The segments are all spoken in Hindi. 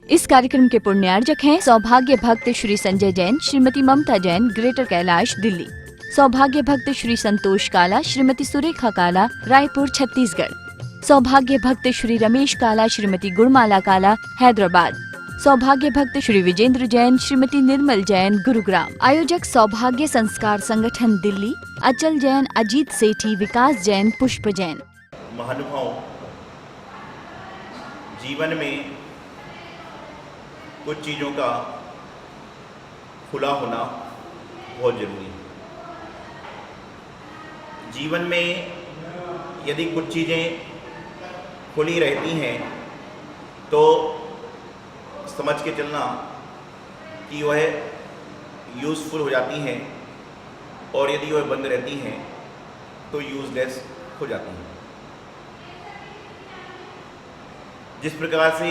इस कार्यक्रम के पुण्यार्जक हैं सौभाग्य भक्त श्री संजय जैन, श्रीमती ममता जैन, ग्रेटर कैलाश, दिल्ली। सौभाग्य भक्त श्री संतोष काला, श्रीमती सुरेखा काला, रायपुर, छत्तीसगढ़। सौभाग्य भक्त श्री रमेश काला, श्रीमती गुणमाला काला, हैदराबाद। सौभाग्य भक्त श्री विजेंद्र जैन, श्रीमती निर्मल जैन, गुरुग्राम। आयोजक सौभाग्य संस्कार संगठन, दिल्ली। अचल जैन, अजीत सेठी, विकास जैन, पुष्प जैन। महानुभाव, जीवन में कुछ चीज़ों का खुला होना बहुत जरूरी है। जीवन में यदि कुछ चीज़ें खुली रहती हैं तो समझ के चलना कि वह यूज़फुल हो जाती हैं, और यदि वह बंद रहती हैं तो यूज़लेस हो जाती हैं। जिस प्रकार से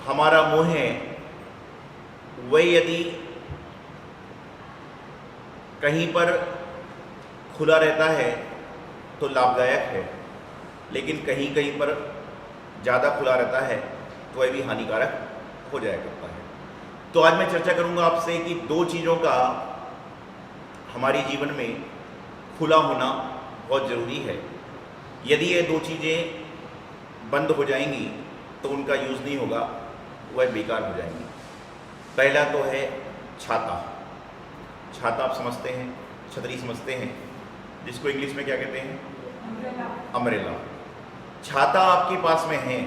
हमारा मोह है, वह यदि कहीं पर खुला रहता है तो लाभदायक है, लेकिन कहीं कहीं पर ज़्यादा खुला रहता है तो वह भी हानिकारक हो जाया करता है। तो आज मैं चर्चा करूंगा आपसे कि दो चीज़ों का हमारे जीवन में खुला होना बहुत ज़रूरी है। यदि ये दो चीज़ें बंद हो जाएंगी तो उनका यूज़ नहीं होगा, वह बेकार हो जाएंगी। पहला तो है छाता। छाता आप समझते हैं, छतरी समझते हैं, जिसको इंग्लिश में क्या कहते हैं? अम्ब्रेला। छाता आपके पास में है,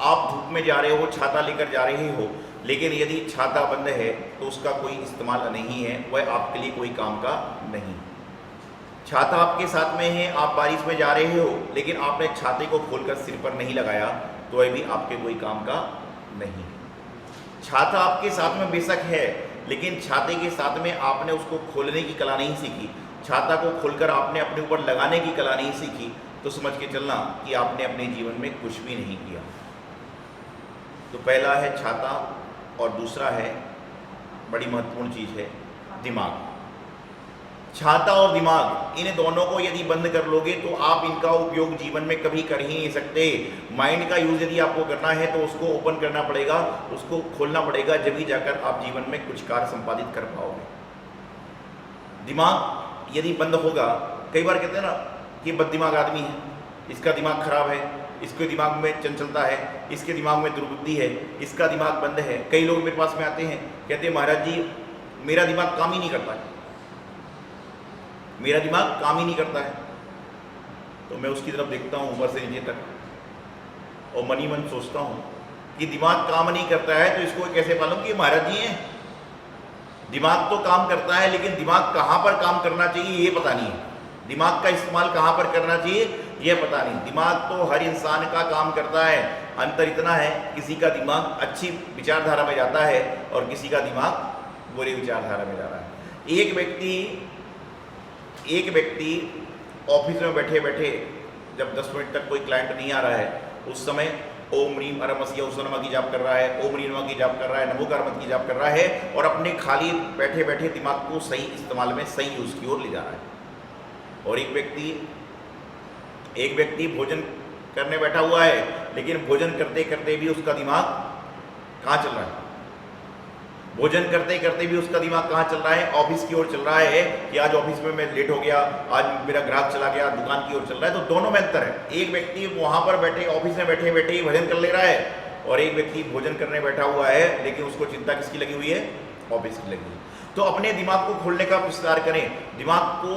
आप धूप में जा रहे हो, छाता लेकर जा रहे हो, लेकिन यदि छाता बंद है तो उसका कोई इस्तेमाल नहीं है, वह आपके लिए कोई काम का नहीं। छाता आपके साथ में है, आप बारिश में जा रहे हो, लेकिन आपने छाते को खोलकर सिर पर नहीं लगाया तो वह भी आपके कोई काम का नहीं। छाता आपके साथ में बेशक है, लेकिन छाते के साथ में आपने उसको खोलने की कला नहीं सीखी, छाता को खोलकर आपने अपने ऊपर लगाने की कला नहीं सीखी, तो समझ के चलना कि आपने अपने जीवन में कुछ भी नहीं किया। तो पहला है छाता, और दूसरा है, बड़ी महत्वपूर्ण चीज़ है, दिमाग। छाता और दिमाग, इन दोनों को यदि बंद कर लोगे तो आप इनका उपयोग जीवन में कभी कर ही नहीं सकते। माइंड का यूज़ यदि आपको करना है तो उसको ओपन करना पड़ेगा, उसको खोलना पड़ेगा, जब ही जाकर आप जीवन में कुछ कार्य संपादित कर पाओगे। दिमाग यदि बंद होगा, कई बार कहते हैं ना कि बददिमाग आदमी है, इसका दिमाग खराब है, इसके दिमाग में चंचलता है, इसके दिमाग में दुर्बुद्धि है, इसका दिमाग बंद है। कई लोग मेरे पास में आते हैं, कहते हैं महाराज जी मेरा दिमाग काम ही नहीं करता है, मेरा दिमाग काम ही नहीं करता है। तो मैं उसकी तरफ देखता हूँ ऊपर से नीचे तक, और मन ही मन सोचता हूँ कि दिमाग काम नहीं करता है तो इसको कैसे मालूम कि महाराज जी हैं? दिमाग तो काम करता है, लेकिन दिमाग कहाँ पर काम करना चाहिए ये पता नहीं है, दिमाग का इस्तेमाल कहाँ पर करना चाहिए ये पता नहीं। दिमाग तो हर इंसान का काम करता है, अंतर इतना है किसी का दिमाग अच्छी विचारधारा में जाता है और किसी का दिमाग बुरी विचारधारा में जा रहा है। एक व्यक्ति ऑफिस में बैठे बैठे जब 10 मिनट तक कोई क्लाइंट नहीं आ रहा है, उस समय ओम रीम अरमसिया उसनमा की जाप कर रहा है, ओम रीनमा की जाप कर रहा है, नमो कारमत की जाप कर रहा है, और अपने खाली बैठे बैठे दिमाग को सही इस्तेमाल में, सही यूज़ की ओर ले जा रहा है। और एक व्यक्ति भोजन करने बैठा हुआ है, लेकिन भोजन करते करते भी उसका दिमाग कहाँ चल रहा है? भोजन करते करते भी उसका दिमाग कहाँ चल रहा है? ऑफिस की ओर चल रहा है कि आज ऑफिस में मैं लेट हो गया, आज मेरा ग्राहक चला गया, दुकान की ओर चल रहा है। तो दोनों में अंतर है। एक व्यक्ति वहाँ पर बैठे ऑफिस में बैठे बैठे ही भजन कर ले रहा है, और एक व्यक्ति भोजन करने बैठा हुआ है, लेकिन उसको चिंता किसकी लगी हुई है? ऑफिस की लगी हुई। तो अपने दिमाग को खोलने का विस्तार करें, दिमाग को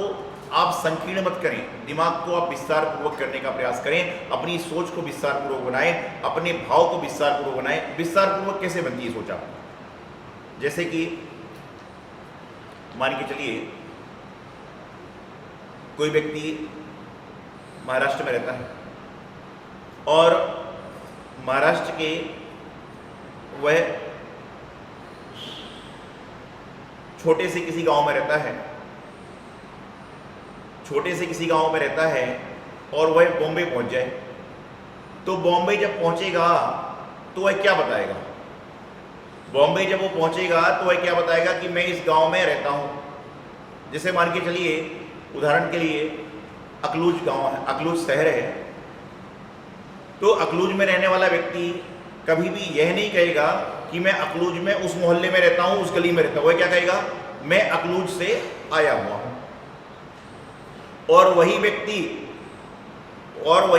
आप संकीर्ण मत करें, दिमाग को आप विस्तार पूर्वक करने का प्रयास करें, अपनी सोच को विस्तार पूर्वक बनाएं, अपने भाव को विस्तार पूर्वक बनाएं। विस्तार पूर्वक कैसे बनती है सोच आपकी? जैसे कि मान के चलिए कोई व्यक्ति महाराष्ट्र में रहता है, और महाराष्ट्र के वह छोटे से किसी गांव में रहता है, छोटे से किसी गांव में रहता है, और वह बॉम्बे पहुंच जाए, तो बॉम्बे जब पहुंचेगा तो वह क्या बताएगा? बॉम्बे जब वो पहुंचेगा तो वह क्या बताएगा कि मैं इस गांव में रहता हूं। जैसे मान के चलिए, उदाहरण के लिए अकलूज गांव है, अकलूज शहर है, तो अकलूज में रहने वाला व्यक्ति कभी भी यह नहीं कहेगा कि मैं अकलूज में उस मोहल्ले में रहता हूं, उस गली में रहता हूं। वह क्या कहेगा, मैं अकलूज से आया हुआ हूं। और वही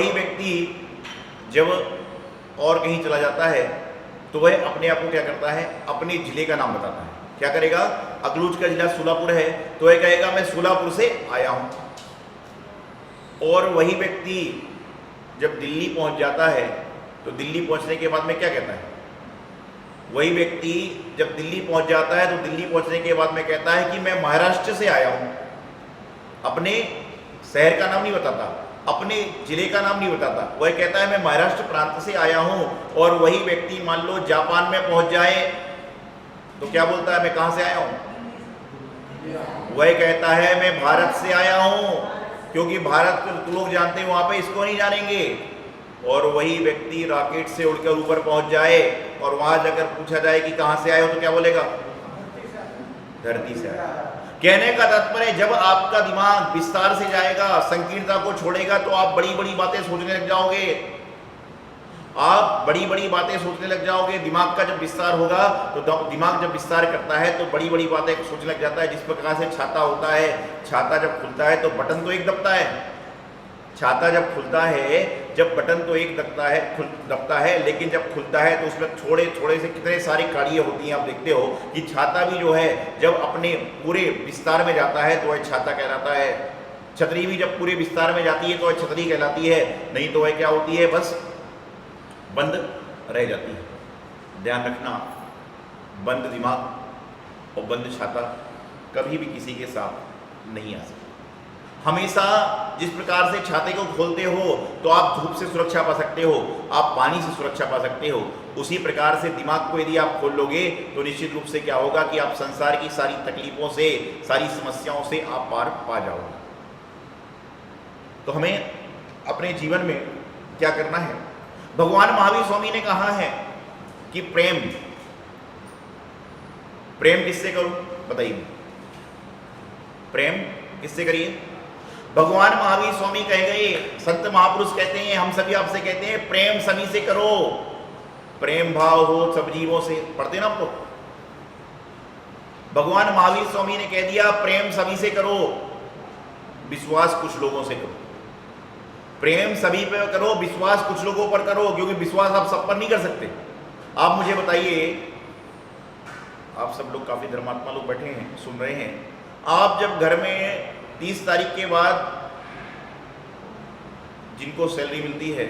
व्यक्ति जब और कहीं चला जाता है तो वह अपने आप को क्या करता है, अपने जिले का नाम बताता है। क्या करेगा, अकलूज का जिला सोलापुर है तो वह कहेगा मैं सोलापुर से आया हूं। और वही व्यक्ति जब दिल्ली पहुंच जाता है तो दिल्ली पहुंचने के बाद में क्या कहता है, वही व्यक्ति जब दिल्ली पहुंच जाता है तो दिल्ली पहुंचने के बाद में कहता है कि मैं महाराष्ट्र से आया हूं। अपने शहर का नाम नहीं बताता, अपने जिले का नाम नहीं बताता, वह कहता है मैं महाराष्ट्र प्रांत से आया हूं। और वही व्यक्ति मान लो जापान में पहुंच जाए तो क्या बोलता है, मैं कहां से आया हूं, वह कहता है मैं भारत से आया हूं, क्योंकि भारत को लोग जानते हैं, वहां पे इसको नहीं जानेंगे। और वही व्यक्ति रॉकेट से उड़कर ऊपर पहुंच जाए और वहां जाकर पूछा जाए कि कहां से आए हो तो क्या बोलेगा, धरती से आया। कहने का तात्पर्य, जब आपका दिमाग विस्तार से जाएगा, संकीर्णता को छोड़ेगा, तो आप बड़ी बड़ी बातें सोचने लग जाओगे। आप बड़ी बड़ी बातें सोचने लग जाओगे। दिमाग का जब विस्तार होगा तो दिमाग जब विस्तार करता है तो बड़ी बड़ी बातें सोचने लग जाता है। जिस प्रकार से छाता होता है, छाता जब खुलता है तो बटन तो एक दबता है, छाता जब खुलता है, जब बटन तो एक दबता है, लेकिन जब खुलता है तो उसमें थोड़े थोड़े से कितने सारी काड़ियाँ होती हैं। आप देखते हो कि छाता भी जो है जब अपने पूरे विस्तार में जाता है तो वह छाता कहलाता है। छतरी भी जब पूरे विस्तार में जाती है तो वह छतरी कहलाती है, नहीं तो वह क्या होती है, बस बंद रह जाती है। ध्यान रखना, बंद दिमाग और बंद छाता कभी भी किसी के साथ नहीं आ सकता। हमेशा जिस प्रकार से छाते को खोलते हो तो आप धूप से सुरक्षा पा सकते हो, आप पानी से सुरक्षा पा सकते हो, उसी प्रकार से दिमाग को यदि आप खोल लोगे तो निश्चित रूप से क्या होगा कि आप संसार की सारी तकलीफों से, सारी समस्याओं से आप पार पा जाओगे। तो हमें अपने जीवन में क्या करना है, भगवान महावीर स्वामी ने कहा है कि प्रेम किससे करो, बताइए, प्रेम किससे करिए। भगवान महावीर स्वामी कह गए, संत महापुरुष कहते हैं, हम सभी आपसे कहते हैं, प्रेम सभी से करो, प्रेम भाव हो सब जीवों से। पढ़ते ना आप लोग, भगवान महावीर स्वामी ने कह दिया प्रेम सभी से करो, विश्वास कुछ लोगों से करो। प्रेम सभी पे करो, विश्वास कुछ लोगों पर करो, क्योंकि विश्वास आप सब पर नहीं कर सकते। आप मुझे बताइए, आप सब लोग काफी धर्मात्मा लोग बैठे हैं, सुन रहे हैं, आप जब घर में 30 तारीख के बाद जिनको सैलरी मिलती है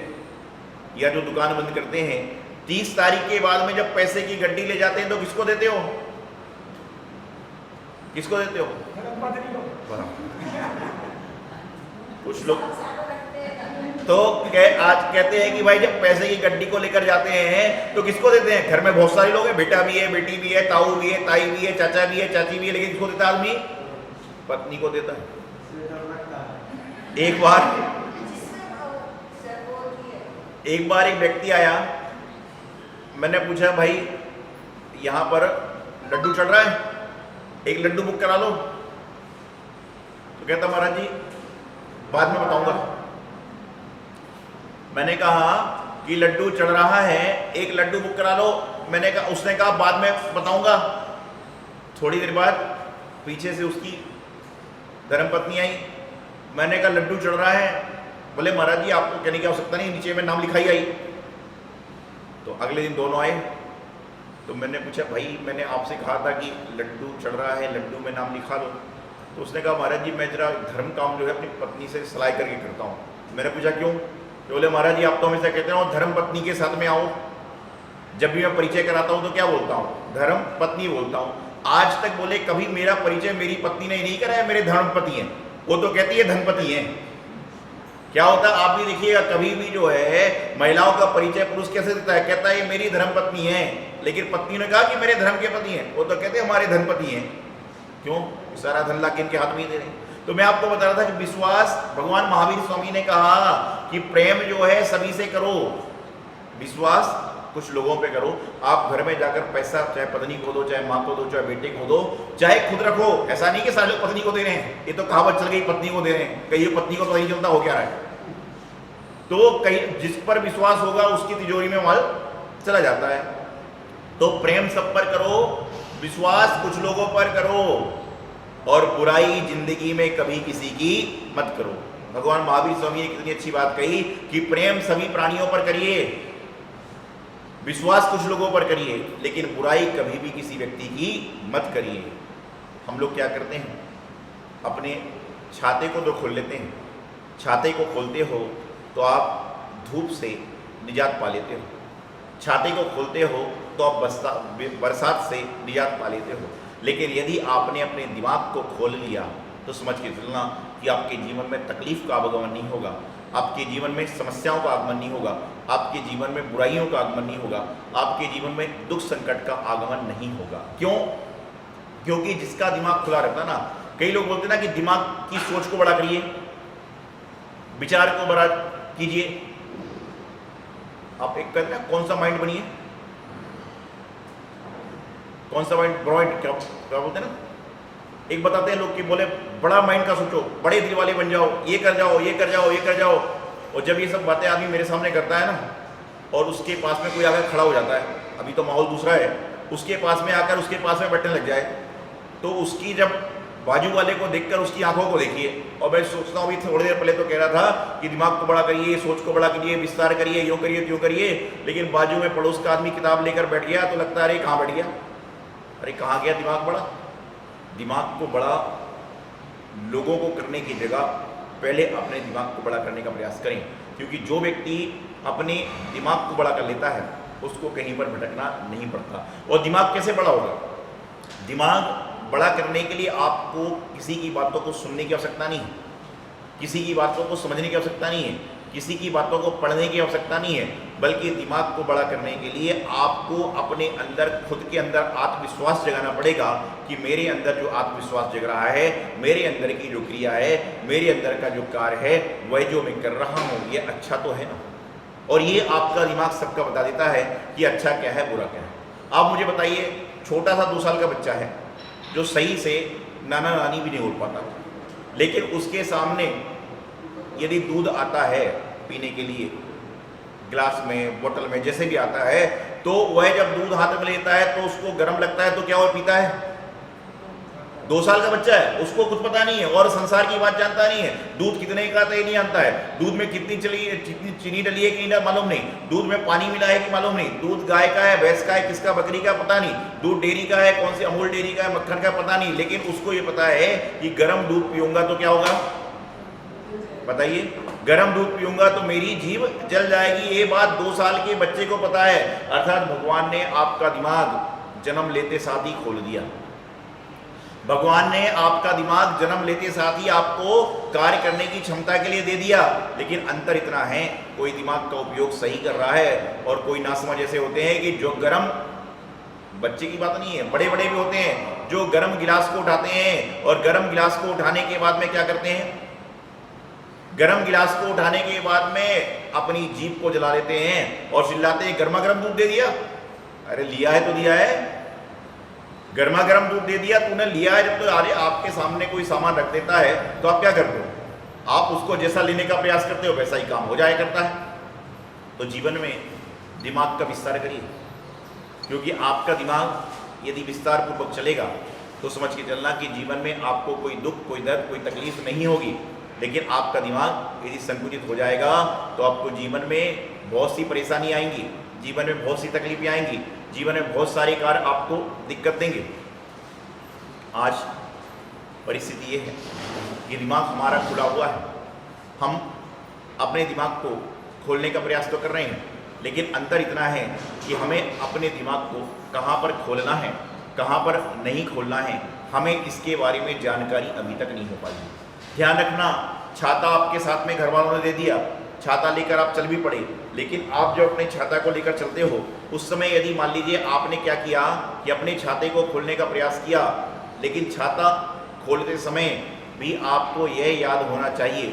या जो दुकान बंद करते हैं, 30 तारीख के बाद में जब पैसे की गड्डी ले जाते हैं तो किसको देते हो, किसको देते हो, कुछ लोग तो आज कहते हैं कि भाई जब पैसे की गड्डी को लेकर जाते हैं तो किसको देते हैं, घर में बहुत सारे लोग हैं, बेटा भी है, बेटी भी है, ताऊ भी है, ताई भी है, चाचा भी है, चाची भी है, लेकिन किसको देता है आदमी, पत्नी को देता है। एक बार एक व्यक्ति आया, मैंने पूछा भाई यहां पर लड्डू चढ़ रहा है, एक लड्डू बुक करा लो। तो कहता महाराज जी बाद में बताऊंगा। मैंने कहा कि लड्डू चढ़ रहा है, एक लड्डू बुक करा लो। मैंने कहा, उसने कहा बाद में बताऊंगा। थोड़ी देर बाद पीछे से उसकी धर्मपत्नी आई। मैंने कहा लड्डू चढ़ रहा है, बोले महाराज जी आपको कहने की आवश्यकता नहीं, नीचे में नाम लिखाई आई। तो अगले दिन दोनों आए, तो मैंने पूछा भाई मैंने आपसे कहा था कि लड्डू चढ़ रहा है, लड्डू में नाम लिखा दो। तो उसने कहा महाराज जी मैं जरा धर्म काम जो है अपनी पत्नी से सलाह करके करता हूँ। मैंने पूछा क्यों? तो बोले महाराज जी आप तो हमेशा कहते हो धर्म पत्नी के साथ में आओ, जब भी मैं परिचय कराता हूँ तो क्या बोलता हूँ, धर्म पत्नी बोलता हूँ। आज तक बोले कभी मेरा परिचय मेरी पत्नी ने नहीं कराया, मेरे धर्मपति हैं, वो तो कहती है धनपति हैं। क्या होता है आप भी देखिएगा, कभी भी जो है महिलाओं का परिचय पुरुष कैसे देता है, कहता है ये मेरी धर्मपत्नी है, लेकिन पत्नी ने कहा कि मेरे धर्म के पति हैं, वो तो कहते हैं हमारे धनपति हैं। क्यों? सारा धन ला के इनके हाथ में ही दे रहे। तो मैं आपको बता रहा था कि विश्वास, भगवान महावीर स्वामी ने कहा कि प्रेम जो है सभी से करो, विश्वास कुछ लोगों पे करो। आप घर में जाकर पैसा चाहे पत्नी को दो, चाहे माँ को दो, चाहे बेटे को दो, चाहे खुद रखो। ऐसा नहीं कि सारे लोग पत्नी को दे रहे हैं, ये तो कहावत चल गई पत्नी को दे रहे हैं, कहीं पत्नी को तो नहीं चलता हो क्या रहा है। तो कहीं जिस पर विश्वास होगा उसकी तिजोरी में माल चला जाता है। तो प्रेम सब पर करो, विश्वास कुछ लोगों पर करो, और बुराई जिंदगी में कभी किसी की मत करो। भगवान महावीर स्वामी ने कितनी अच्छी बात कही कि प्रेम सभी प्राणियों पर करिए, विश्वास कुछ लोगों पर करिए, लेकिन बुराई कभी भी किसी व्यक्ति की मत करिए। हम लोग क्या करते हैं, अपने छाते को तो खोल लेते हैं। छाते को खोलते हो तो आप धूप से निजात पा लेते हो, छाते को खोलते हो तो आप बरसात से निजात पा लेते हो। लेकिन यदि आपने अपने दिमाग को खोल लिया तो समझ के चलना कि आपके जीवन में तकलीफ का आगमन नहीं होगा, आपके जीवन में समस्याओं का आगमन नहीं होगा, आपके जीवन में बुराइयों का आगमन नहीं होगा, आपके जीवन में दुख संकट का आगमन नहीं होगा। क्यों? क्योंकि जिसका दिमाग खुला रहता ना, कई लोग बोलते ना कि दिमाग की सोच को बड़ा करिए, विचार को बड़ा कीजिए। आप एक कहते हैं कौन सा माइंड बनिए, कौन सा माइंड, ब्रॉड क्या बोलते हैं ना, एक बताते हैं लोग कि बोले बड़ा माइंड का सोचो, बड़े दिल वाले बन जाओ, ये कर जाओ, ये कर जाओ, ये कर जाओ। और जब ये सब बातें आदमी मेरे सामने करता है ना, और उसके पास में कोई आकर खड़ा हो जाता है, अभी तो माहौल दूसरा है, उसके पास में आकर उसके पास में बैठने लग जाए, तो उसकी जब बाजू वाले को देखकर उसकी आंखों को देखिए। और मैं सोचता हूँ अभी थोड़ी देर पहले तो कह रहा था कि दिमाग को बड़ा करिए, सोच को बड़ा करिए, विस्तार करिए, यूँ करिए त्यों करिए, लेकिन बाजू में पड़ोस का आदमी किताब लेकर बैठ गया तो लगता है अरे कहाँ बैठ गया, अरे कहाँ गया दिमाग बड़ा। दिमाग को बड़ा लोगों को करने की जगह पहले अपने दिमाग को बड़ा करने का प्रयास करें, क्योंकि जो व्यक्ति अपने दिमाग को बड़ा कर लेता है उसको कहीं पर भटकना नहीं पड़ता। और दिमाग कैसे बड़ा होगा? दिमाग बड़ा करने के लिए आपको किसी की बातों को सुनने की आवश्यकता नहीं है, किसी की बातों को समझने की आवश्यकता नहीं है, किसी की बातों को पढ़ने की आवश्यकता नहीं है, बल्कि दिमाग को बड़ा करने के लिए आपको अपने अंदर, खुद के अंदर आत्मविश्वास जगाना पड़ेगा कि मेरे अंदर जो आत्मविश्वास जग रहा है, मेरे अंदर की जो क्रिया है, मेरे अंदर का जो कार्य है, वह जो मैं कर रहा हूँ ये अच्छा तो है ना। और ये आपका दिमाग सबका बता देता है कि अच्छा क्या है, बुरा क्या है। आप मुझे बताइए, छोटा सा 2 साल का बच्चा है जो सही से नाना नानी भी नहीं उड़ पाता, लेकिन उसके सामने यदि दूध आता है पीने के लिए, गिलास में, बोतल में, जैसे भी आता है, तो वह जब दूध हाथ में लेता है तो उसको गर्म लगता है तो क्या वो पीता है? 2 साल का बच्चा है, उसको कुछ पता नहीं है और संसार की बात जानता नहीं है। दूध कितने का आता है नहीं जानता है, दूध में कितनी चीनी डली है कि नहीं मालूम नहीं, दूध में पानी मिला है कि मालूम नहीं, दूध गाय का है, भैंस का है, किसका, बकरी का पता नहीं, दूध डेयरी का है, कौन सी अमूल डेयरी का है, मक्खन का पता नहीं, लेकिन उसको ये पता है कि गर्म दूध पीऊंगा तो क्या होगा? बताइए, गर्म दूध पीऊंगा तो मेरी जीभ जल जाएगी। ये बात 2 साल के बच्चे को पता है। अर्थात भगवान ने आपका दिमाग जन्म लेते साथ ही खोल दिया। भगवान ने आपका दिमाग जन्म लेते साथ ही आपको कार्य करने की क्षमता के लिए दे दिया, लेकिन अंतर इतना है, कोई दिमाग का उपयोग सही कर रहा है और कोई नासमझ ऐसे होते हैं कि जो गर्म, बच्चे की बात नहीं है, बड़े बड़े भी होते हैं जो गर्म गिलास को उठाते हैं और गर्म गिलास को उठाने के बाद में क्या करते हैं? गर्म गिलास को उठाने के बाद में अपनी जीभ को जला लेते हैं और चिल्लाते हैं गर्मा गर्म दूध दे दिया। अरे लिया है तो दिया है, गर्मा गर्म दूध दे दिया, तूने लिया है। जब तो अरे आपके सामने कोई सामान रख देता है तो आप क्या करते हो? आप उसको जैसा लेने का प्रयास करते हो वैसा ही काम हो जाया करता है। तो जीवन में दिमाग का विस्तार करिए, क्योंकि आपका दिमाग यदि विस्तार पूर्वक चलेगा तो समझ के चलना कि जीवन में आपको कोई दुख, कोई दर्द, कोई तकलीफ नहीं होगी। लेकिन आपका दिमाग यदि संकुचित हो जाएगा तो आपको जीवन में बहुत सी परेशानी आएंगी, जीवन में बहुत सी तकलीफें आएंगी, जीवन में बहुत सारे कार्य आपको दिक्कत देंगे। आज परिस्थिति ये है कि दिमाग हमारा खुला हुआ है, हम अपने दिमाग को खोलने का प्रयास तो कर रहे हैं, लेकिन अंतर इतना है कि हमें अपने दिमाग को कहाँ पर खोलना है, कहाँ पर नहीं खोलना है, हमें इसके बारे में जानकारी अभी तक नहीं हो पाई। ध्यान रखना, छाता आपके साथ में घर वालों ने दे दिया, छाता लेकर आप चल भी पड़े, लेकिन आप जो अपने छाता को लेकर चलते हो उस समय यदि मान लीजिए आपने क्या किया कि अपने छाते को खोलने का प्रयास किया, लेकिन छाता खोलते समय भी आपको यह याद होना चाहिए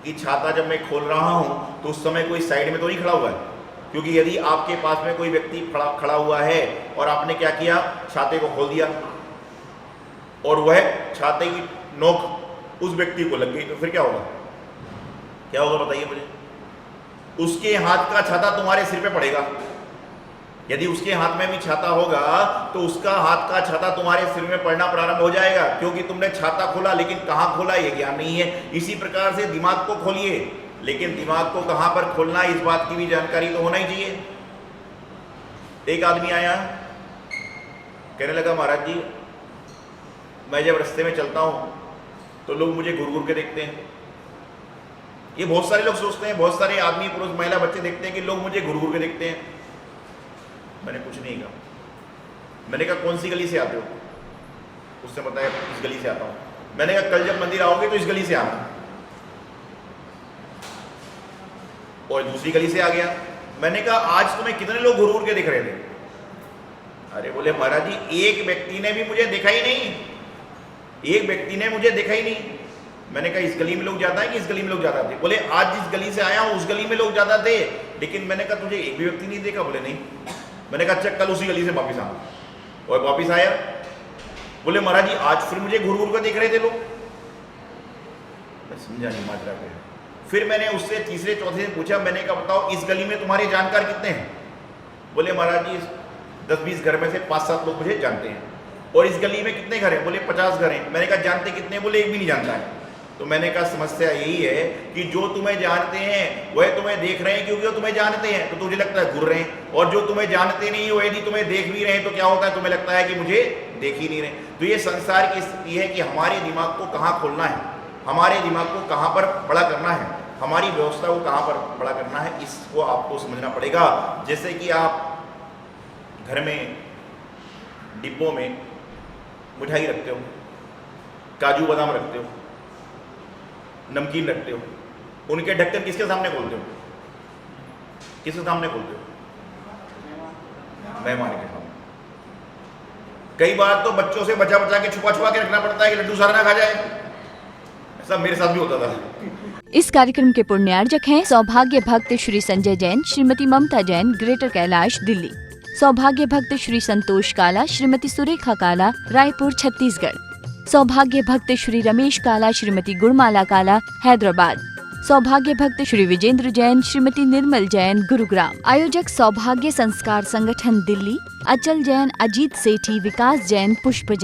कि छाता जब मैं खोल रहा हूँ तो उस समय कोई साइड में तो नहीं खड़ा हुआ है, क्योंकि यदि आपके पास में कोई व्यक्ति खड़ा हुआ है और आपने क्या किया, छाते को खोल दिया और वह छाते की नोक उस व्यक्ति को लग गई, तो फिर क्या होगा? क्या होगा बताइए मुझे? उसके हाथ का छाता तुम्हारे सिर पे पड़ेगा यदि उसके हाथ में भी छाता होगा तो उसका हाथ का छाता तुम्हारे सिर में पड़ना प्रारंभ हो जाएगा, क्योंकि तुमने छाता खोला लेकिन कहाँ खोला ये ज्ञान नहीं है। इसी प्रकार से दिमाग को खोलिए, लेकिन दिमाग को कहाँ पर खोलना इस बात की भी जानकारी तो होना ही चाहिए। एक आदमी आया, कहने लगा महाराज जी मैं जब रास्ते में चलता हूँ तो लोग मुझे घूर घूर के देखते हैं। ये बहुत सारे लोग सोचते हैं, बहुत सारे आदमी पुरुष महिला बच्चे देखते हैं कि लोग मुझे घूर घूर के देखते हैं। मैंने कुछ नहीं कहा। मैंने कहा कौन सी गली से आते हो? उसने बताया इस गली से आता हूँ। मैंने कहा कल जब मंदिर आओगे तो इस गली से आना। और दूसरी गली से आ गया। मैंने कहा आज तुम्हें कितने लोग घूर घूर के दिख रहे थे? अरे बोले महाराज जी एक व्यक्ति ने भी मुझे देखा ही नहीं, एक व्यक्ति ने मुझे देखा ही नहीं। मैंने कहा इस गली में लोग ज्यादा है कि इस गली में लोग ज्यादा थे? बोले आज जिस गली से आया हूं उस गली में लोग ज्यादा थे, लेकिन मैंने कहा तुझे एक भी व्यक्ति नहीं देखा? बोले नहीं। मैंने कहा अच्छा कल उसी गली से वापिस आना। और वापिस आया। बोले महाराज जी आज फिर मुझे घूर घूर कर देख रहे थे लोग। मैं समझा नहीं माजरा को। फिर मैंने उससे तीसरे चौथे से पूछा, मैंने कहा बताओ इस गली में तुम्हारे जानकार कितने हैं? बोले महाराज जी 10-20 घर में से 5-7 लोग मुझे जानते हैं। और इस गली में कितने घर हैं? बोले 50 घर हैं। मैंने कहा जानते कितने? बोले एक भी नहीं जानता है। तो मैंने कहा समस्या यही है कि जो तुम्हें जानते हैं वह तुम्हें देख रहे हैं, क्योंकि वो तुम्हें जानते हैं तो तुझे लगता है घूर रहे हैं, और जो तुम्हें जानते नहीं वो यदि तुम्हें देख भी रहे हैं तो क्या होता है, तुम्हें लगता है कि मुझे देख ही नहीं रहे। तो ये संसार की स्थिति है कि हमारे दिमाग को कहाँ खोलना है, हमारे दिमाग को कहाँ पर बड़ा करना है, हमारी व्यवस्था को कहाँ पर बड़ा करना है, इसको आपको समझना पड़ेगा। जैसे कि आप घर में डिब्बों में मिठाई रखते हो, काजू बादाम रखते हो, नमकीन रखते हो, उनके ढक्कन किसके सामने खोलते हो? किसके सामने खोलते हो? मेहमान के सामने। कई बार तो बच्चों से बचा बचा के छुपा छुपा के रखना पड़ता है कि लड्डू सारा ना खा जाए। ऐसा मेरे साथ भी होता था। इस कार्यक्रम के पुण्यार्जक हैं सौभाग्य भक्त श्री संजय जैन, श्रीमती ममता जैन, ग्रेटर कैलाश, दिल्ली। सौभाग्य भक्त श्री संतोष काला, श्रीमती सुरेखा काला, रायपुर, छत्तीसगढ़। सौभाग्य भक्त श्री रमेश काला, श्रीमती गुणमाला काला, हैदराबाद। सौभाग्य भक्त श्री विजेंद्र जैन, श्रीमती निर्मल जैन, गुरुग्राम। आयोजक सौभाग्य संस्कार संगठन, दिल्ली। अचल जैन, अजीत सेठी, विकास जैन, पुष्प जैन।